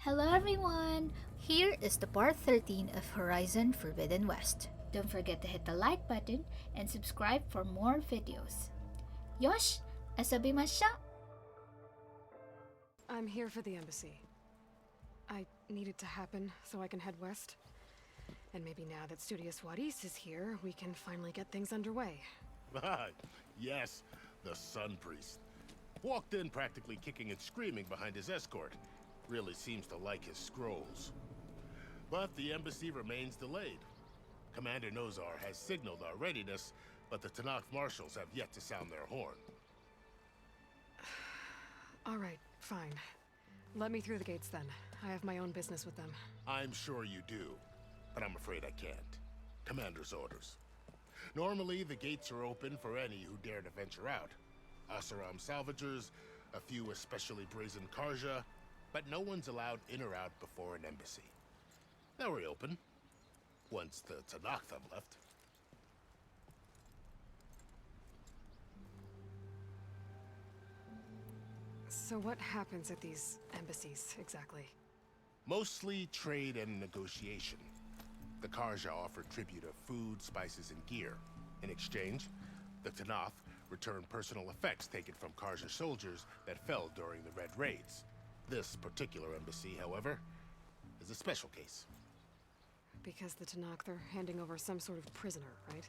Hello everyone! Here is the part 13 of Horizon Forbidden West. Don't forget to hit the like button and subscribe for more videos. Yosh, asabimasha! I'm here for the embassy. I need it to happen so I can head west. And maybe now that Studious Juarez is here, we can finally get things underway. Yes, the Sun Priest. Walked in practically kicking and screaming behind his escort. Really seems to like his scrolls. But the embassy remains delayed. Commander Nozar has signaled our readiness, but the Tenakth Marshals have yet to sound their horn. All right, fine. Let me through the gates then. I have my own business with them. I'm sure you do, but I'm afraid I can't. Commander's orders. Normally, the gates are open for any who dare to venture out. Asaram salvagers, a few especially brazen Karja, but no one's allowed in or out before an embassy. They'll reopen, once the Tenakth have left. So what happens at these embassies, exactly? Mostly trade and negotiation. The Karja offer tribute of food, spices, and gear. In exchange, the Tenakth return personal effects taken from Karja soldiers that fell during the Red Raids. This particular embassy, however, is a special case. Because the Tenakth are handing over some sort of prisoner, right?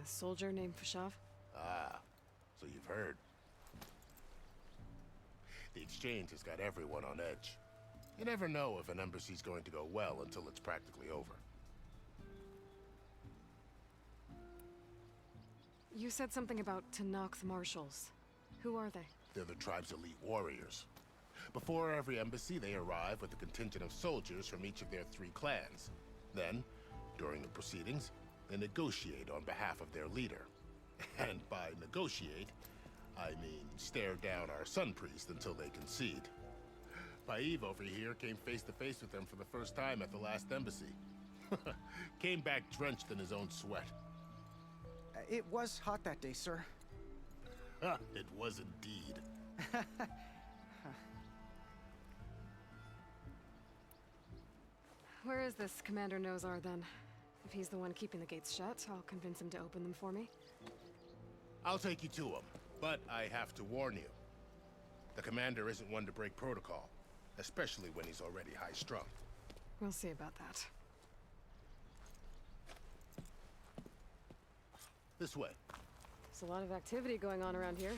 A soldier named Fashav? Ah, so you've heard. The exchange has got everyone on edge. You never know if an embassy's going to go well until it's practically over. You said something about Tenakth Marshals. Who are they? They're the tribe's elite warriors. Before every embassy, they arrive with a contingent of soldiers from each of their 3 clans. Then, during the proceedings, they negotiate on behalf of their leader. And by negotiate, I mean stare down our Sun Priest until they concede. Paev over here came face to face with them for the first time at the last embassy. Came back drenched in his own sweat. It was hot that day, sir. It was indeed. Where is this Commander Nozar, then? If he's the one keeping the gates shut, I'll convince him to open them for me. I'll take you to him, but I have to warn you. The commander isn't one to break protocol, especially when he's already high-strung. We'll see about that. This way. There's a lot of activity going on around here.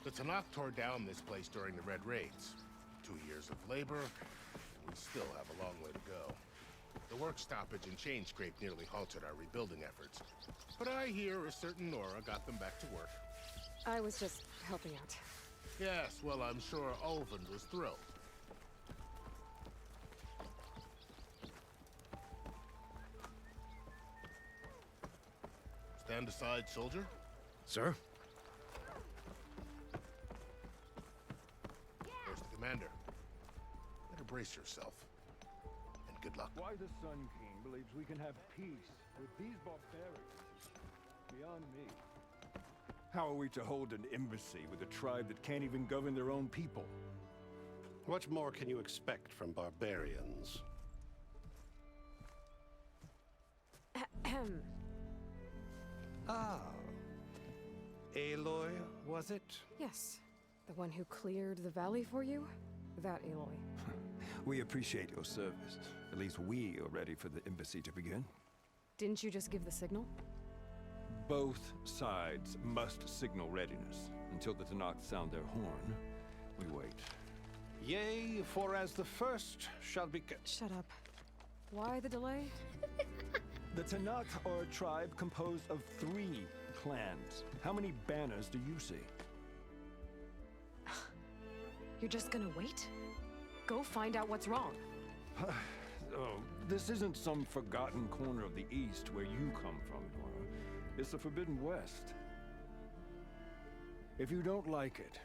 The Tenakth tore down this place during the Red Raids. 2 years of labor, we still have a long way to go. The work stoppage and chain scrape nearly halted our rebuilding efforts. But I hear a certain Nora got them back to work. I was just helping out. Yes, well, I'm sure Ulvund was thrilled. Stand aside, soldier. Sir? There's the commander. Better brace yourself. And good luck. Why the Sun King believes we can have peace with these barbarians is beyond me. How are we to hold an embassy with a tribe that can't even govern their own people? What more can you expect from barbarians? Ah. Aloy, was it? Yes. The one who cleared the valley for you? That Aloy. We appreciate your service. At least we are ready for the embassy to begin. Didn't you just give the signal? Both sides must signal readiness. Until the Tenakth sound their horn, we wait. Yea, for as the first shall be... Shut up. Why the delay? The Tenakth are a tribe composed of 3 clans. How many banners do you see? You're just gonna wait? Go find out what's wrong. Oh, this isn't some forgotten corner of the East where you come from, Nora. It's the Forbidden West. If you don't like it,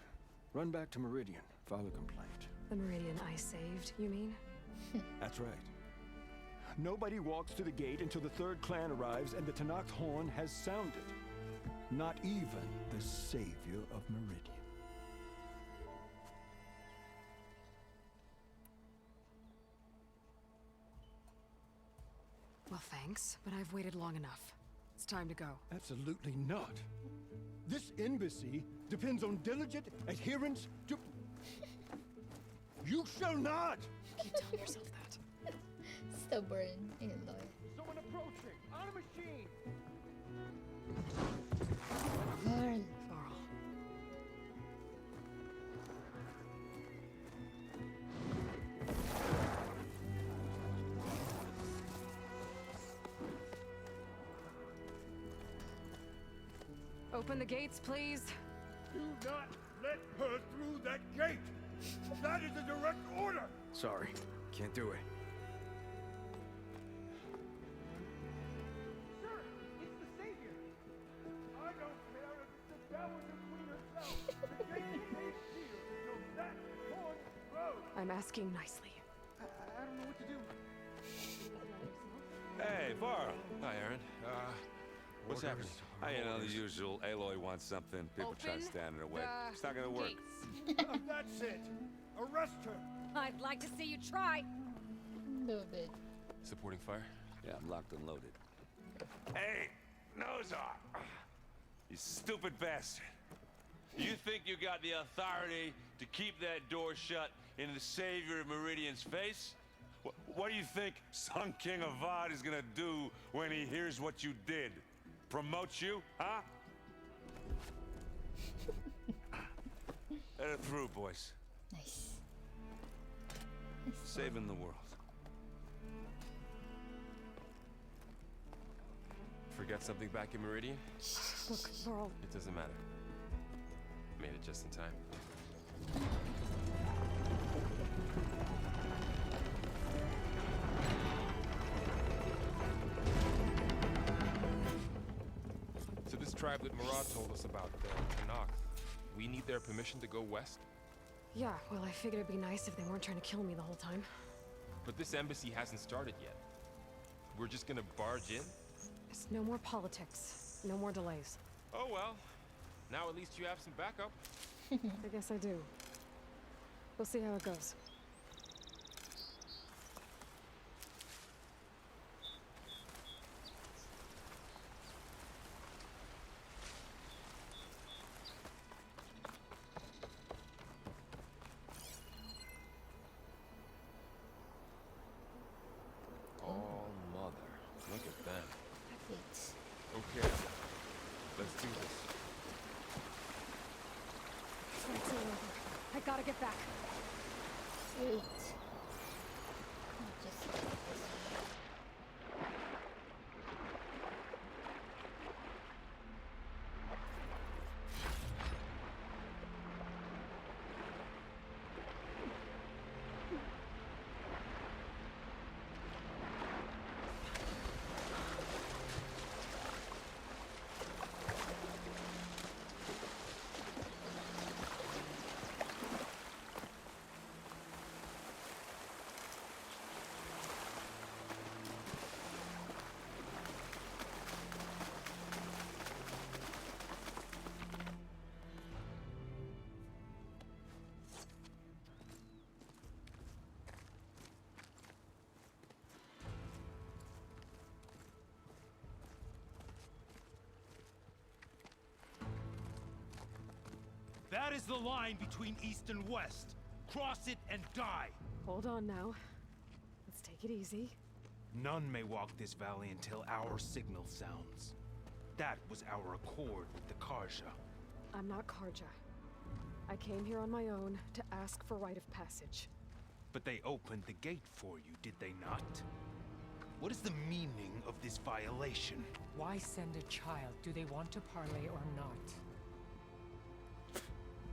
run back to Meridian, file a complaint. The Meridian I saved, you mean? That's right. Nobody walks to the gate until the 3rd clan arrives and the Tenakth horn has sounded. Not even the savior of Meridian. Well, thanks, but I've waited long enough. It's time to go. Absolutely not. This embassy depends on diligent adherence to... You shall not! Keep telling yourself that. Stubborn, Aloy. Someone approaching! On a machine! Varl. Varl. Open the gates, please. Do not let her through that gate! That is a direct order! Sorry, can't do it. Sir, it's the Savior! I don't care if it's the Dowager Queen herself! The gate stays sealed until that horn blows! I'm asking nicely. I don't know what to do. Hey, Varl. Hi, Erend. What's happening? You know, the usual. Aloy wants something. People try to stand in her way. It's not gonna work. That's it! Arrest her! I'd like to see you try. Love it. Supporting fire? Yeah, I'm locked and loaded. Hey, Nozar! You stupid bastard! You think you got the authority to keep that door shut in the savior of Meridian's face? What do you think Sun King Avad is gonna do when he hears what you did? Promote you, huh? Let it through, boys. Nice. Saving the world. Forget something back in Meridian? Look, Varl. It doesn't matter. Made it just in time. So this tribe that Marad told us about, the Tenakth, we need their permission to go west? Yeah, well, I figured it'd be nice if they weren't trying to kill me the whole time. But this embassy hasn't started yet. We're just gonna barge in? It's no more politics. No more delays. Oh well. Now at least you have some backup. I guess I do. We'll see how it goes. Oh, mother. Look at them. Perfect. Okay. Let's do this. It's all over. I gotta get back. Wait. Just That is the line between East and West. Cross it and die. Hold on now. Let's take it easy. None may walk this valley until our signal sounds. That was our accord with the Karja. I'm not Karja. I came here on my own to ask for rite of passage. But they opened the gate for you, did they not? What is the meaning of this violation? Why send a child? Do they want to parley or not?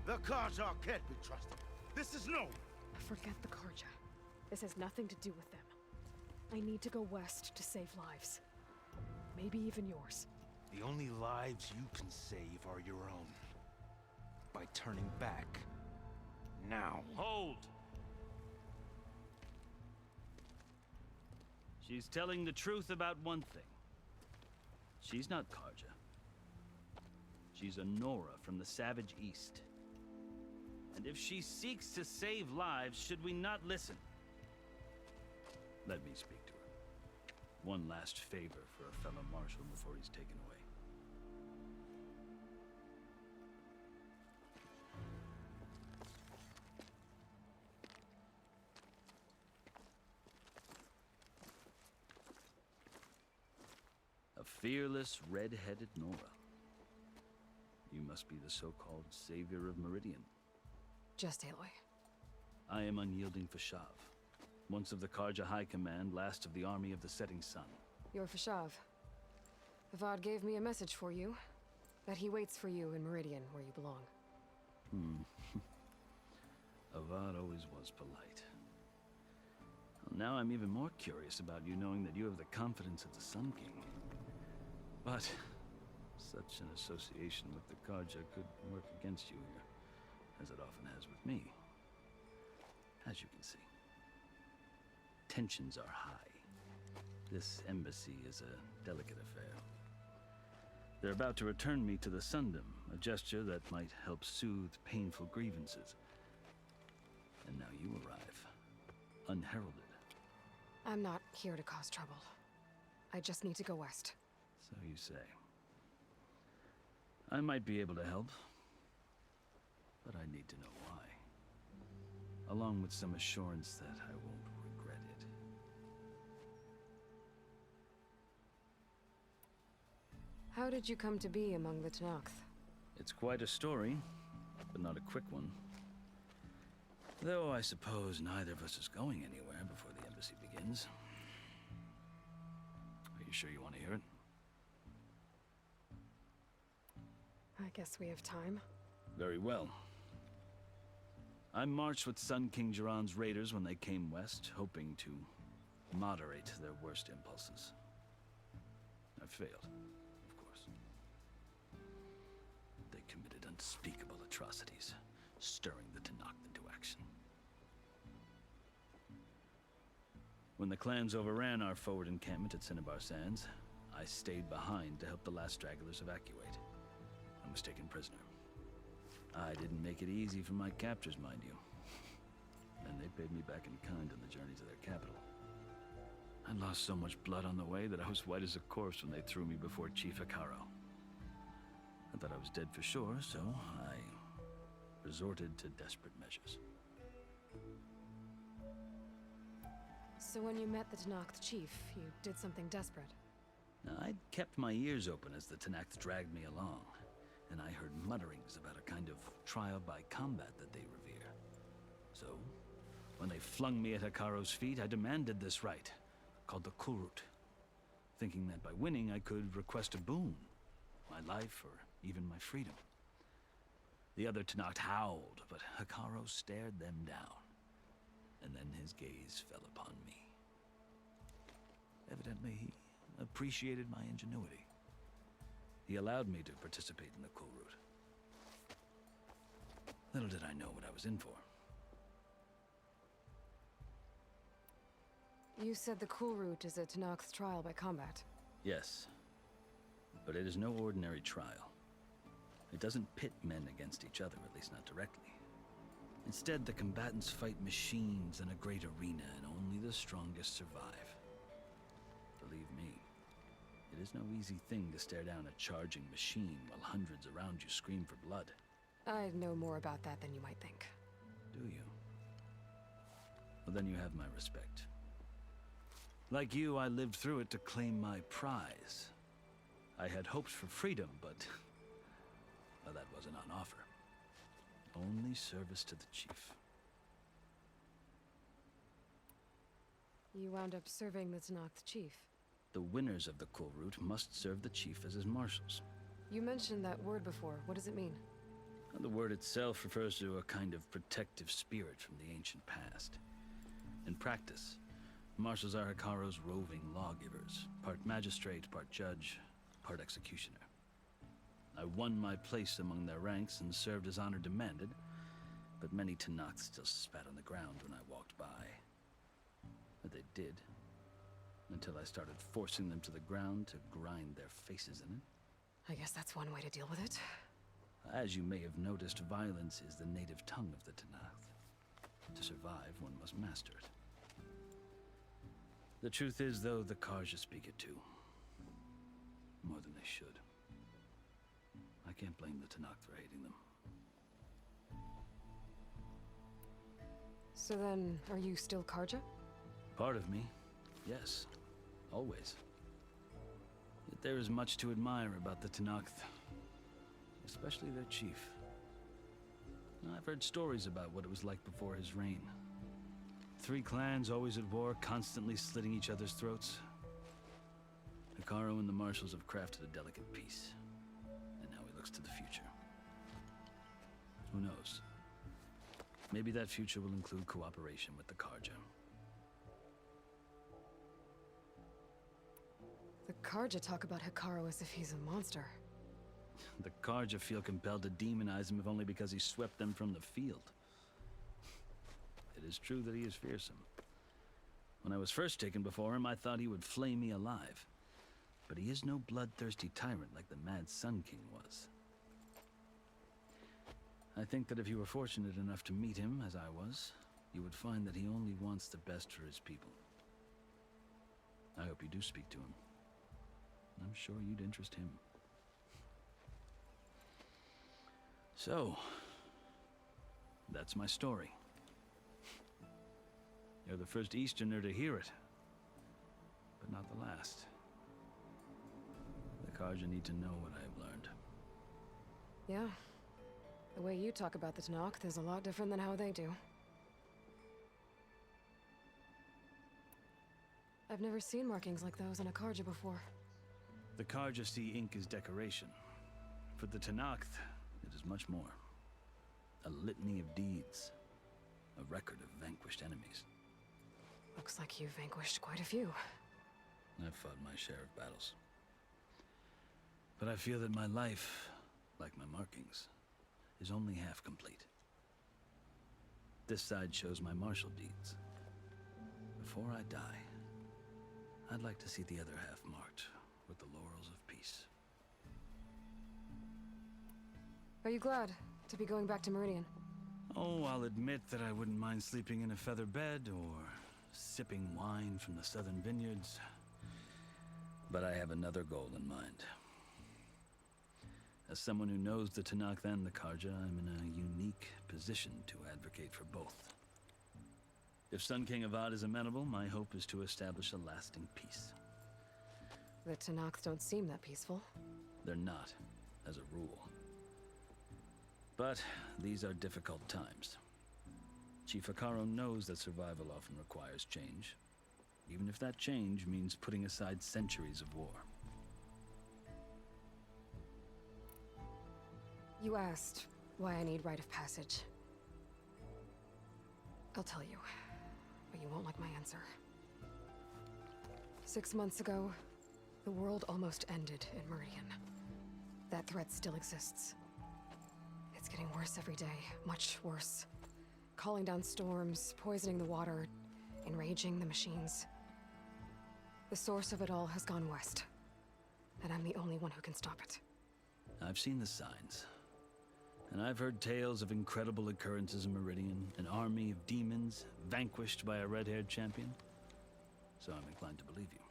The Karja can't be trusted. This is known. Forget the Karja. This has nothing to do with them. I need to go west to save lives. Maybe even yours. The only lives you can save are your own. By turning back. Now. Hold! She's telling the truth about one thing. She's not Karja. She's a Nora from the Savage East. And if she seeks to save lives, should we not listen? Let me speak to her. one last favor for a fellow marshal before he's taken away. A fearless, red-headed Nora. You must be the so-called savior of Meridian. Just Aloy. I am unyielding Fashav. Once of the Karja High Command, last of the army of the setting sun. You're Fashav. Avad gave me a message for you. That he waits for you in Meridian, where you belong. Avad always was polite. Well, now I'm even more curious about you knowing that you have the confidence of the Sun King. But such an association with the Karja could work against you here, as it often has with me. As you can see. Tensions are high. This embassy is a delicate affair. They're about to return me to the Sundom, a gesture that might help soothe painful grievances. And now you arrive, unheralded. I'm not here to cause trouble. I just need to go west. So you say. I might be able to help, but I need to know why. Along with some assurance that I won't regret it. How did you come to be among the Tenakth? It's quite a story, but not a quick one. Though I suppose neither of us is going anywhere before the embassy begins. Are you sure you want to hear it? I guess we have time. Very well. I marched with Sun King Jiran's raiders when they came west, hoping to moderate their worst impulses. I failed, of course. They committed unspeakable atrocities, stirring the Tenakth into action. When the clans overran our forward encampment at Cinnabar Sands, I stayed behind to help the last stragglers evacuate. I was taken prisoner. I didn't make it easy for my captors, mind you. And they paid me back in kind on the journey to their capital. I lost so much blood on the way that I was white as a corpse when they threw me before Chief Hekaro. I thought I was dead for sure, so I resorted to desperate measures. So when you met the Tenakth chief, you did something desperate? Now, I'd kept my ears open as the Tenakth dragged me along, and I heard mutterings about a kind of trial by combat that they revere. So, when they flung me at Hekaro's feet, I demanded this right, called the Kulrut, thinking that by winning I could request a boon, my life or even my freedom. The other Tenakth howled, but Hekaro stared them down, and then his gaze fell upon me. Evidently, he appreciated my ingenuity. He allowed me to participate in the Kulrut. Little did I know what I was in for. You said the Kulrut is a Tenakth trial by combat. Yes, but it is no ordinary trial. It doesn't pit men against each other, at least not directly. Instead, the combatants fight machines in a great arena, and only the strongest survive. Believe me, it is no easy thing to stare down a charging machine while hundreds around you scream for blood. I know more about that than you might think. Do you? Well, then you have my respect. Like you, I lived through it to claim my prize. I had hoped for freedom, but well, that wasn't on offer. Only service to the chief. You wound up serving the Tenakth chief. The winners of the Kulrut must serve the chief as his marshals. You mentioned that word before. What does it mean? The word itself refers to a kind of protective spirit from the ancient past. In practice, marshals are Hekaro's roving lawgivers, part magistrate, part judge, part executioner. I won my place among their ranks and served as honor demanded, but many Tenakth still spat on the ground when I walked by. But they did, until I started forcing them to the ground to grind their faces in it. I guess that's one way to deal with it. As you may have noticed, violence is the native tongue of the Tenakth. To survive, one must master it. The truth is, though, the Karja speak it too. More than they should. I can't blame the Tenakth for hating them. So then, are you still Karja? Part of me, yes. Always. Yet there is much to admire about the Tenakth. Especially their chief. I've heard stories about what it was like before his reign. 3 clans always at war, constantly slitting each other's throats. Hekarro and the Marshals have crafted a delicate peace. And now he looks to the future. Who knows? Maybe that future will include cooperation with the Karja. The Karja talk about Hekarro as if he's a monster. The Karja feel compelled to demonize him if only because he swept them from the field. It is true that he is fearsome. When I was first taken before him, I thought he would flay me alive. But he is no bloodthirsty tyrant like the Mad Sun King was. I think that if you were fortunate enough to meet him, as I was, you would find that he only wants the best for his people. I hope you do speak to him. I'm sure you'd interest him. So, that's my story. You're the first Easterner to hear it, but not the last. The Karja need to know what I have learned. Yeah. The way you talk about the Tenakth is a lot different than how they do. I've never seen markings like those on a Karja before. The Karja see ink as decoration. For the Tenakth, it is much more. A litany of deeds. A record of vanquished enemies. Looks like you've vanquished quite a few. I've fought my share of battles. But I feel that my life, like my markings, is only half complete. This side shows my martial deeds. Before I die, I'd like to see the other half marked with the laurels of peace. Are you glad to be going back to Meridian? Oh, I'll admit that I wouldn't mind sleeping in a feather bed or sipping wine from the southern vineyards. But I have another goal in mind. As someone who knows the Tenakth and the Karja, I'm in a unique position to advocate for both. If Sun King Avad is amenable, my hope is to establish a lasting peace. The Tenakth don't seem that peaceful. They're not, as a rule. But these are difficult times. Chief Hekarro knows that survival often requires change, even if that change means putting aside centuries of war. You asked why I need rite of passage. I'll tell you, but you won't like my answer. 6 months ago, the world almost ended in Meridian. That threat still exists. It's getting worse every day, much worse. Calling down storms, poisoning the water, enraging the machines. The source of it all has gone west, and I'm the only one who can stop it. I've seen the signs. And I've heard tales of incredible occurrences in Meridian, an army of demons vanquished by a red-haired champion. So I'm inclined to believe you.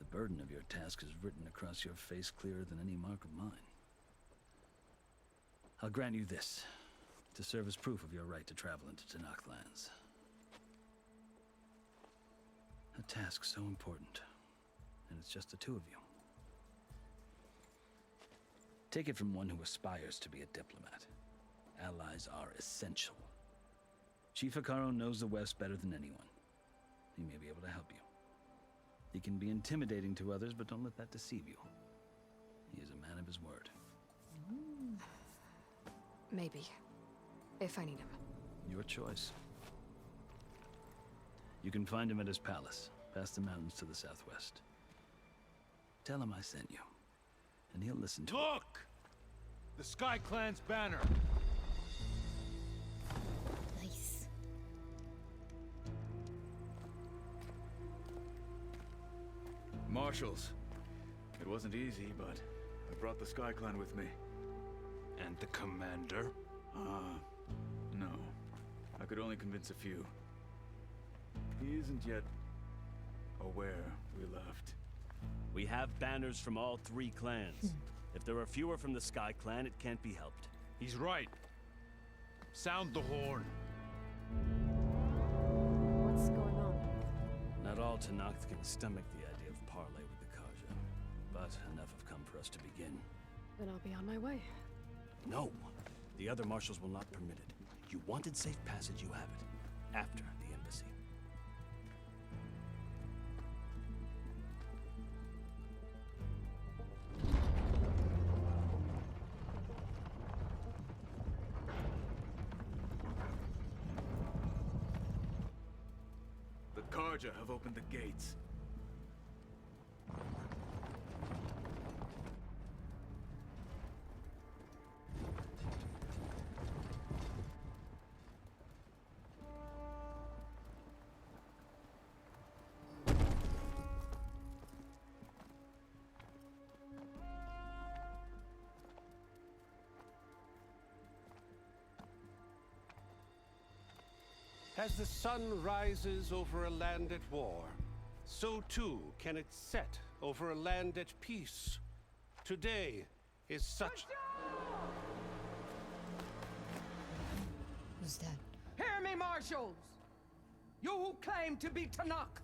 The burden of your task is written across your face clearer than any mark of mine. I'll grant you this, to serve as proof of your right to travel into Tenakth lands. A task so important, and it's just the two of you. Take it from one who aspires to be a diplomat. Allies are essential. Chief Hekarro knows the West better than anyone. He may be able to help you. He can be intimidating to others, but don't let that deceive you. He is a man of his word. Maybe. If I need him. Your choice. You can find him at his palace, past the mountains to the southwest. Tell him I sent you, and he'll listen to it. Look! The Sky Clan's banner! Nice. Marshals. It wasn't easy, but I brought the Sky Clan with me. And the commander? No. I could only convince a few. He isn't yet aware we left. We have banners from all 3 clans. If there are fewer from the Sky Clan, it can't be helped. He's right. Sound the horn. What's going on? Not all Tenakth can stomach the idea of parley with the Karja, but enough have come for us to begin. Then I'll be on my way. No! The other marshals will not permit it. You wanted safe passage, you have it. After the embassy. The Karja have opened the gates. As the sun rises over a land at war, so too can it set over a land at peace. Today is such... Who's that? Hear me, Marshals! You who claim to be Tenakth!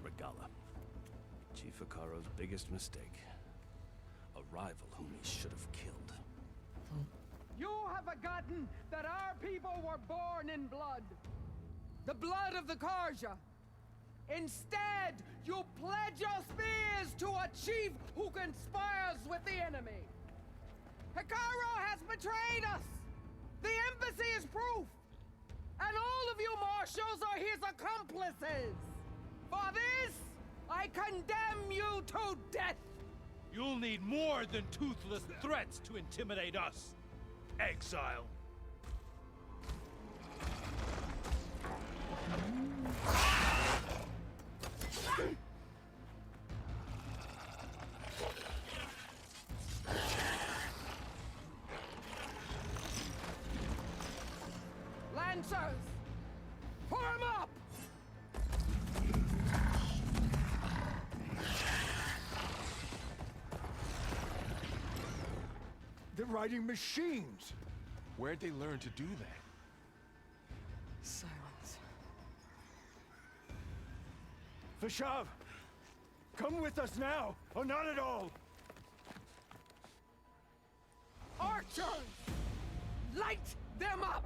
Regala. Chief Akaro's biggest mistake. A rival whom he should have killed. You have forgotten that our people were born in blood. The blood of the Karja. Instead, you pledge your spears to a chief who conspires with the enemy. Akaro has betrayed us! The embassy is proof! And all of you marshals are his accomplices! For this, I condemn you to death! You'll need more than toothless threats to intimidate us. Exile. Lancers! Form up! They're riding machines! Where'd they learn to do that? Silence. Fashav! Come with us now, or not at all! Archers! Light them up!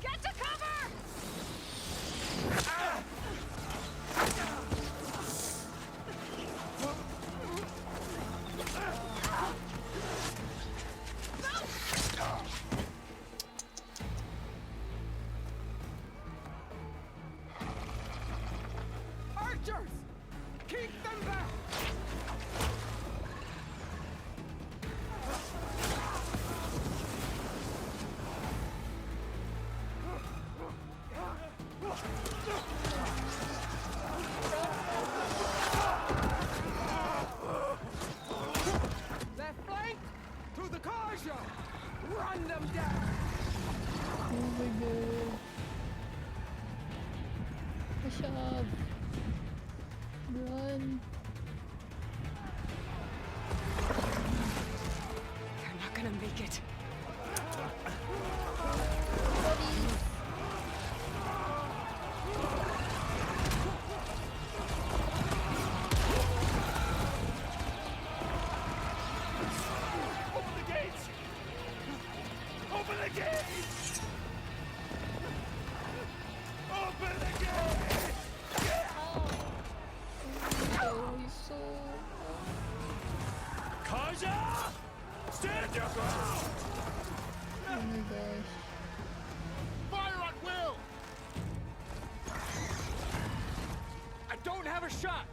Get to cover! Ah! Archers! Keep them back! Left flank to the Karja! Run them down! Oh my god. Fashav. Run. They're not gonna make it. Open the gates! Open the gates! Open the gates! Oh, he's so... Karja! Stand your ground! Oh my gosh. Fire at will! I don't have a shot!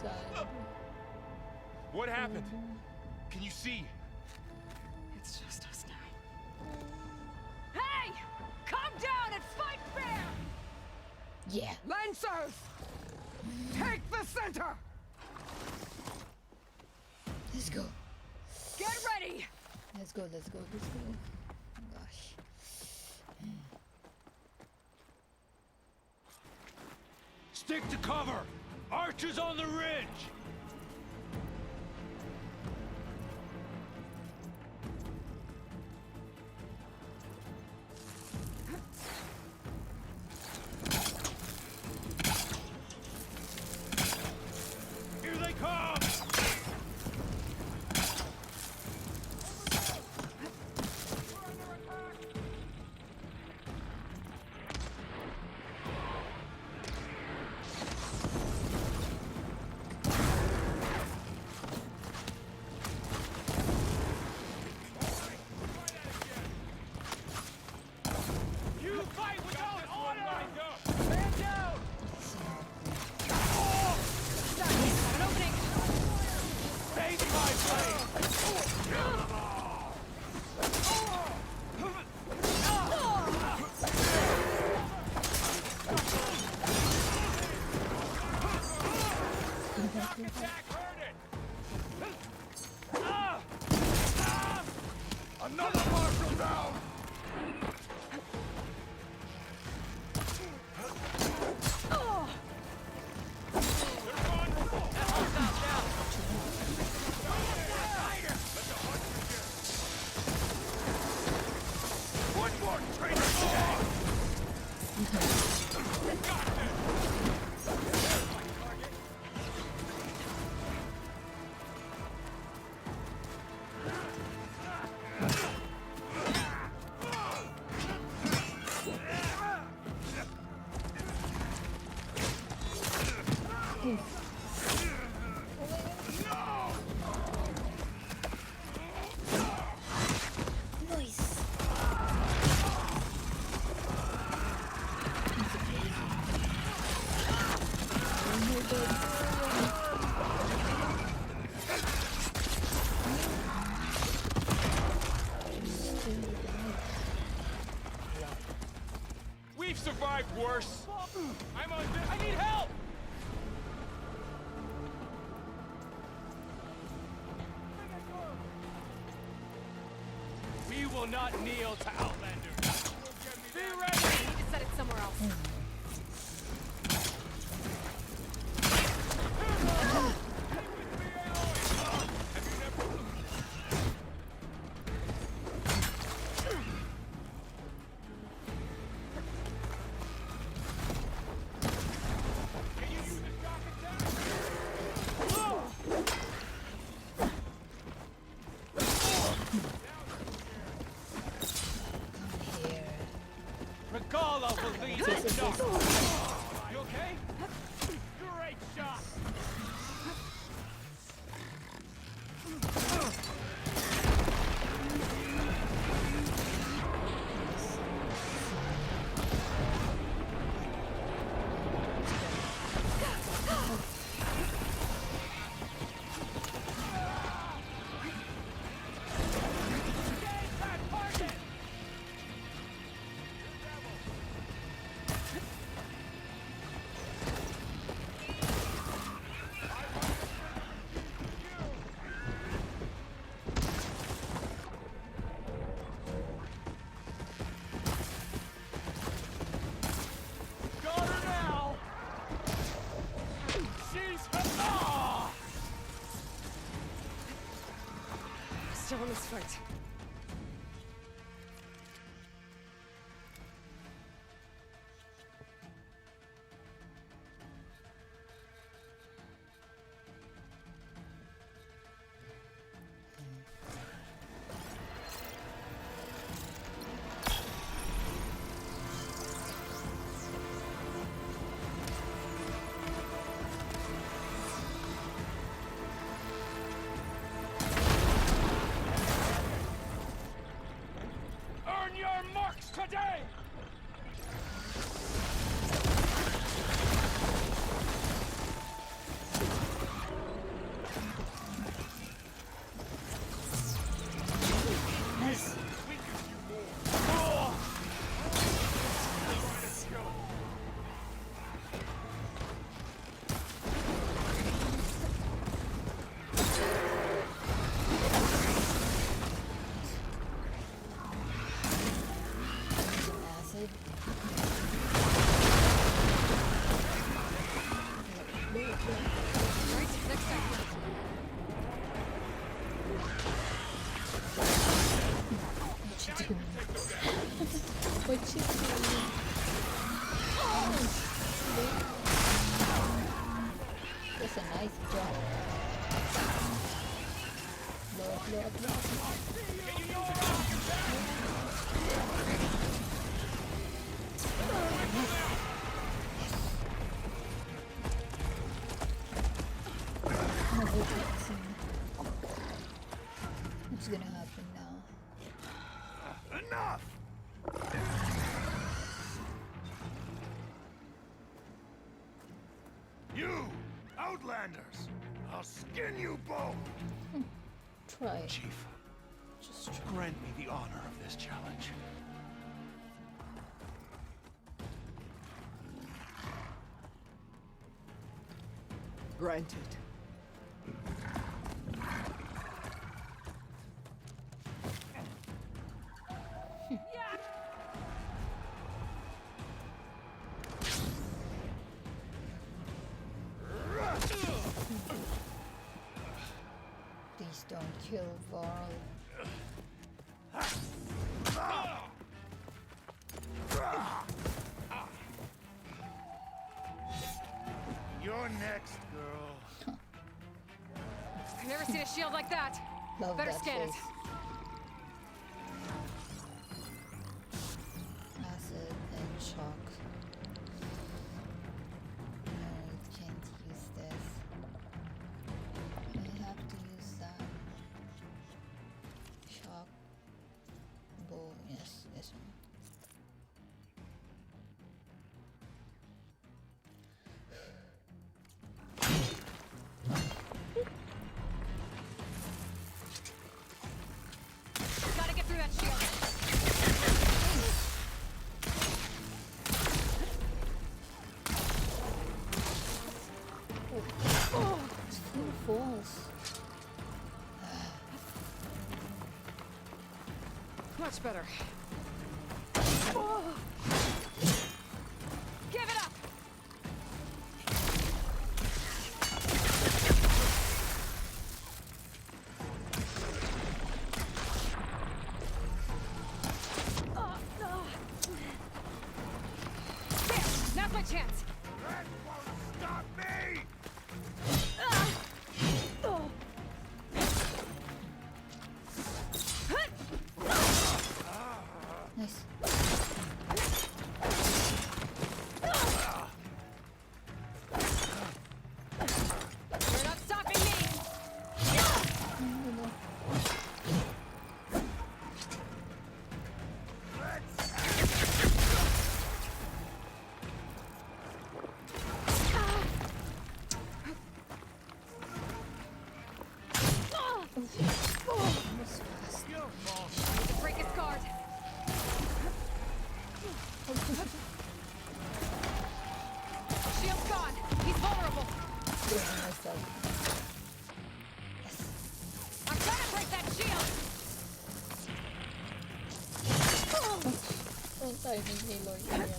sad. What happened? Can you see? It's just us now. Hey! Calm down and fight fair! Yeah. Lancers! Take the center! Let's go. Get ready! Let's go. Oh gosh. Stick to cover! Archers on the ridge! Here they come! You fight without order! Man down! An opening! Take my blade! Attack, heard it! Another marshal down! They're vulnerable! One more traitor dead! Got this! Nice. We've survived worse. I'm on this. I need help. We will not kneel to Outlanders. Be ready! We need to set it somewhere else. Regala will lead the shot. You okay? Great shot. Still in this fight. doing? What's she doing? Oh, that's a nice jump. What's gonna happen now? Enough! You, Outlanders! I'll skin you both! Try. Chief, Just grant me the honor of this challenge. Granted. Please don't kill Varl. You're next, girl. I've never seen a shield like that. Love Better that scan face. it. Acid and shock. No, I can't use this. I have to use that. Shock. Bow. Yes, this one. Gotta get through that shield. Oh, it's full of falls. Much better. Give it up! There! Now's my chance! That won't stop me! Nice. You're not stopping me! Almost fast. Need to break his guard. Shield's gone. He's vulnerable. Doing myself. Yes. I'm trying to break that shield. Don't die me, Aloy. Yan.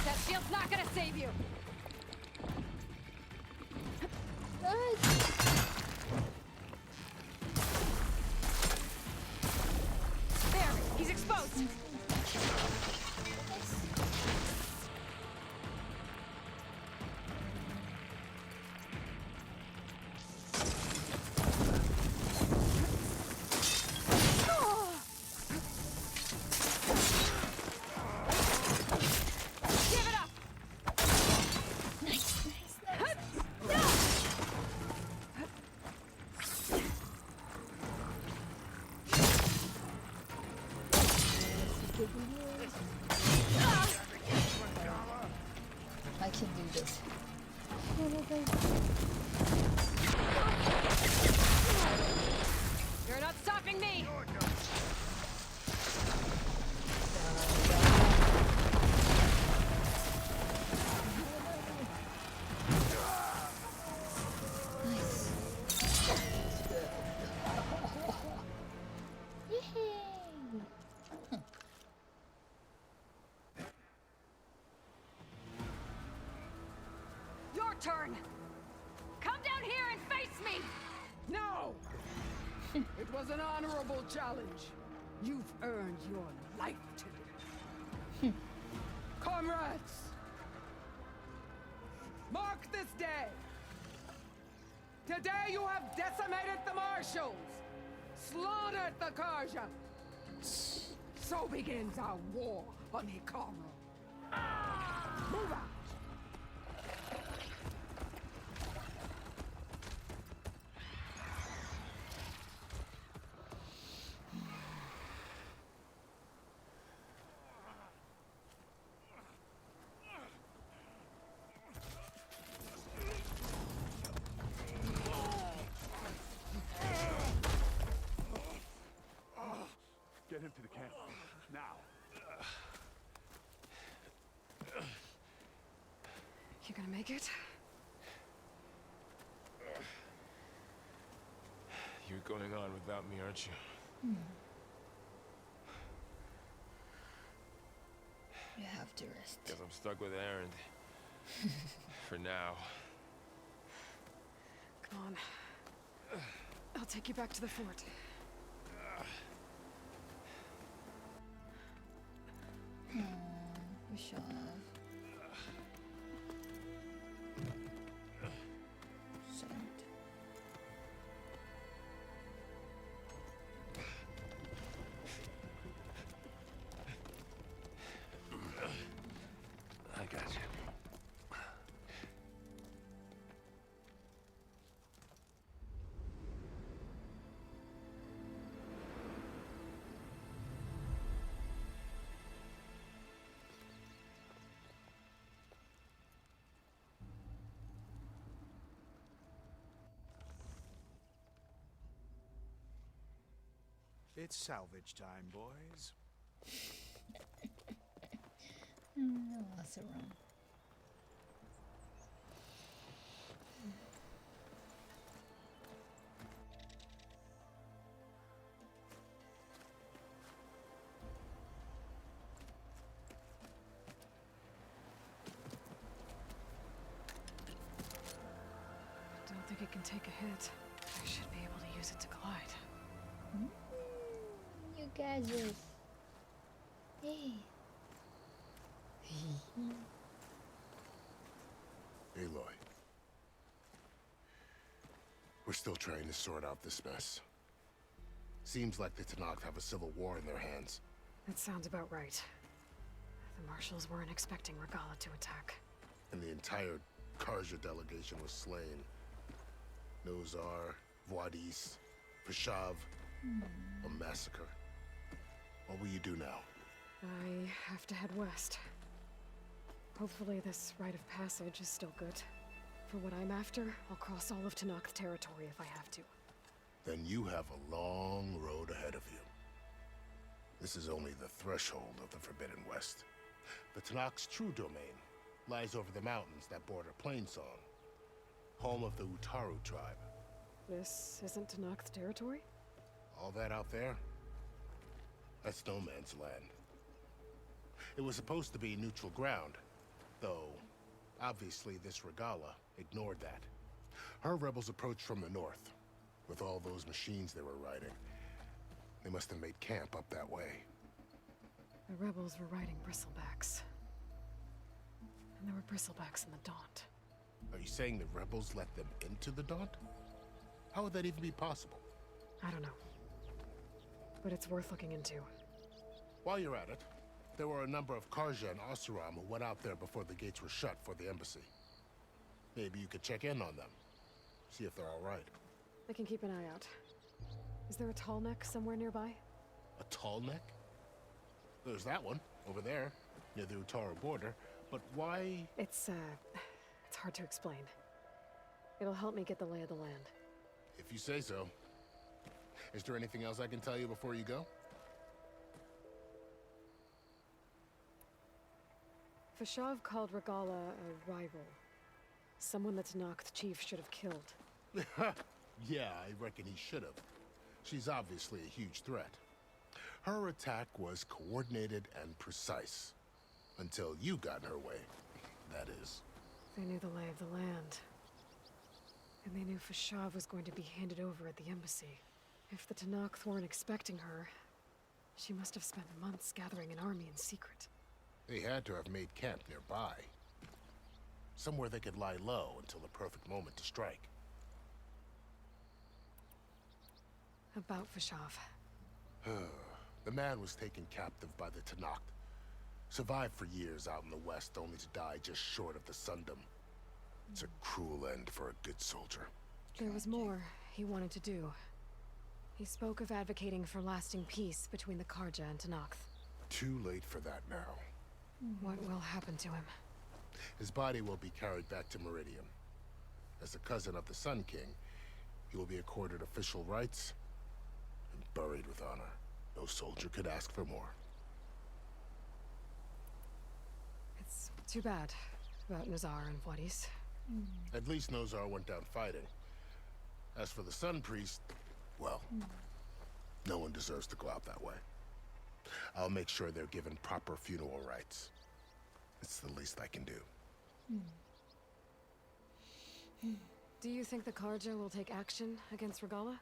That shield's not gonna save you. There, he's exposed. Give it up. Nice, nice, nice. turn! Come down here and face me! No! It was an honorable challenge. You've earned your life today. Comrades! Mark this day! Today you have decimated the Marshals! Slaughtered the Karja! So begins our war on Hikaru. Move out! Get him to the camp. Now. You gonna make it? You're going on without me, aren't you? You have to rest. Guess I'm stuck with Erend. For now. Come on. I'll take you back to the fort. Fashav. Sent. I got you. It's salvage time, boys. No, that's wrong. Don't think it can take a hit. I should be able to use it to glide. You guys are... Hey. Aloy. We're still trying to sort out this mess. Seems like the Tenakth have a civil war in their hands. That sounds about right. The Marshals weren't expecting Regalla to attack. And the entire Karja delegation was slain. Nozar, Wadis, Fashav. A massacre. What will you do now? I have to head west. Hopefully this rite of passage is still good. For what I'm after, I'll cross all of Tenakth territory if I have to. Then you have a long road ahead of you. This is only the threshold of the Forbidden West. The Tenakth's true domain lies over the mountains that border Plainsong, home of the Utaru tribe. This isn't Tenakth territory? All that out there? That's no man's land. It was supposed to be neutral ground, though obviously this Regalla ignored that. Her rebels approached from the north, with all those machines they were riding. They must have made camp up that way. The rebels were riding bristlebacks. And there were bristlebacks in the Daunt. Are you saying the rebels let them into the Daunt? How would that even be possible? I don't know. But it's worth looking into. While you're at it, there were a number of Karja and Oseram who went out there before the gates were shut for the embassy. Maybe you could check in on them. See if they're all right. I can keep an eye out. Is there a tall neck somewhere nearby? A tall neck? There's that one, over there, near the Utaru border. But why? It's hard to explain. It'll help me get the lay of the land. If you say so. Is there anything else I can tell you before you go? Fashav called Regalla a rival. Someone that Tenakth chief should have killed. Yeah, I reckon he should have. She's obviously a huge threat. Her attack was coordinated and precise. Until you got in her way, that is. They knew the lay of the land. And they knew Fashav was going to be handed over at the embassy. If the Tenakth weren't expecting her, she must have spent months gathering an army in secret. They had to have made camp nearby. Somewhere they could lie low until the perfect moment to strike. About Fashav. The man was taken captive by the Tenakth. Survived for years out in the west, only to die just short of the Sundom. It's a cruel end for a good soldier. There was more he wanted to do. He spoke of advocating for lasting peace between the Karja and Tenakth. Too late for that now. What will happen to him? His body will be carried back to Meridian. As a cousin of the Sun King, he will be accorded official rights and buried with honor. No soldier could ask for more. It's too bad about Nozar and Wadis. At least Nozar went down fighting. As for the Sun Priest, well, no one deserves to go out that way. I'll make sure they're given proper funeral rites. It's the least I can do. Do you think the Karja will take action against Regalla?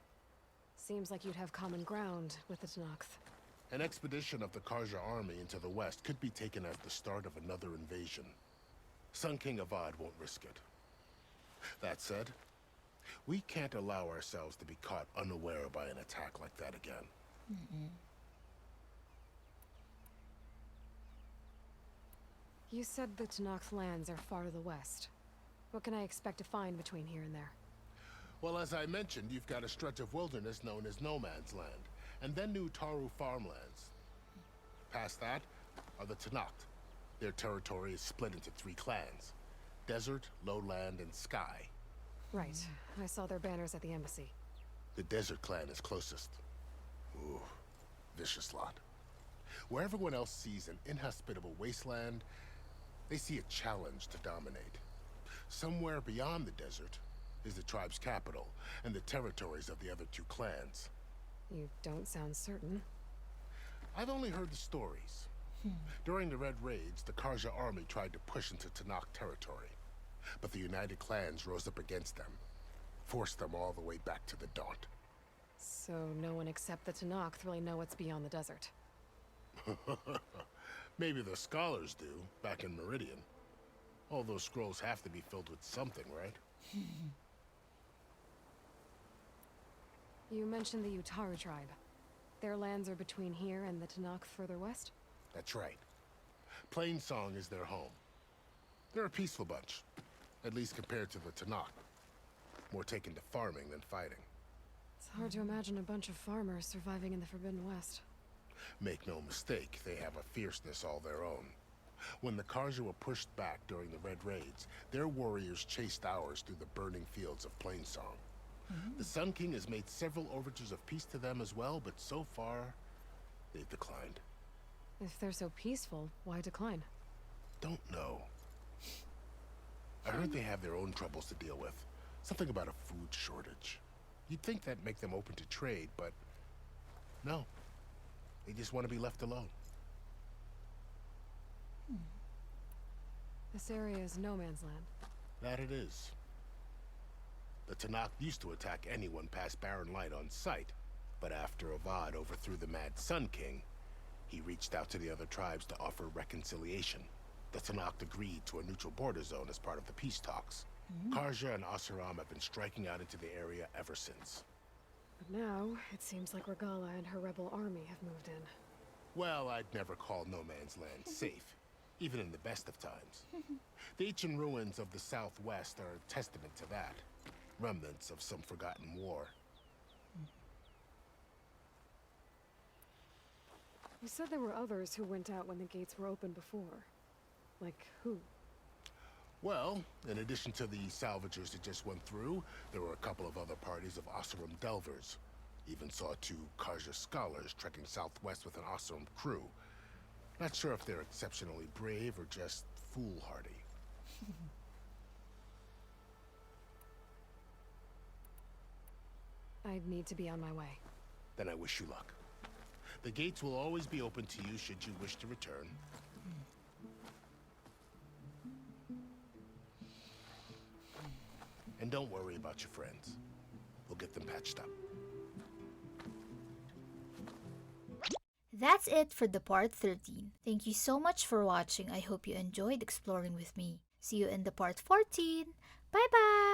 Seems like you'd have common ground with the Tenakth. An expedition of the Karja army into the west could be taken at the start of another invasion. Sun King Avad won't risk it. That said, we can't allow ourselves to be caught unaware by an attack like that again. You said the Tenakth lands are far to the west. What can I expect to find between here and there? Well, as I mentioned, you've got a stretch of wilderness known as No Man's Land, and then New Taru farmlands. Past that are the Tenakth. Their territory is split into 3 clans: Desert, Lowland, and Sky. Right. I saw their banners at the embassy. The Desert clan is closest. Ooh, vicious lot. Where everyone else sees an inhospitable wasteland, they see a challenge to dominate. Somewhere beyond the desert is the tribe's capital and the territories of the other 2 clans. You don't sound certain. I've only heard the stories. During the Red Raids, the Karja army tried to push into Tenakth territory, but the United Clans rose up against them, forced them all the way back to the Daunt. So no one except the Tenakth really know what's beyond the desert. Maybe the scholars do, back in Meridian. All those scrolls have to be filled with something, right? You mentioned the Utaru tribe. Their lands are between here and the Tenakth further west? That's right. Plainsong is their home. They're a peaceful bunch, at least compared to the Tenakth. More taken to farming than fighting. It's hard to imagine a bunch of farmers surviving in the Forbidden West. Make no mistake, they have a fierceness all their own. When the Karja were pushed back during the Red Raids, their warriors chased ours through the burning fields of Plainsong. The Sun King has made several overtures of peace to them as well, but so far, they've declined. If they're so peaceful, why decline? Don't know. I heard they have their own troubles to deal with. Something about a food shortage. You'd think that'd make them open to trade, but no. They just want to be left alone. This area is no man's land. That it is. The Tenakth used to attack anyone past Barren Light on sight, but after Avad overthrew the Mad Sun King, he reached out to the other tribes to offer reconciliation. The Tenakth agreed to a neutral border zone as part of the peace talks. Karja and Oseram have been striking out into the area ever since. But now, it seems like Regalla and her rebel army have moved in. Well, I'd never call No Man's Land safe, even in the best of times. The ancient ruins of the Southwest are a testament to that. Remnants of some forgotten war. You said there were others who went out when the gates were open before. Like who? Well, in addition to the salvagers that just went through, there were a couple of other parties of Oseram delvers. Even saw 2 Karja scholars trekking southwest with an Oseram crew. Not sure if they're exceptionally brave or just foolhardy. I'd need to be on my way. Then I wish you luck. The gates will always be open to you should you wish to return. And don't worry about your friends. We'll get them patched up. That's it for the part 13. Thank you so much for watching. I hope you enjoyed exploring with me. See you in the part 14. Bye bye!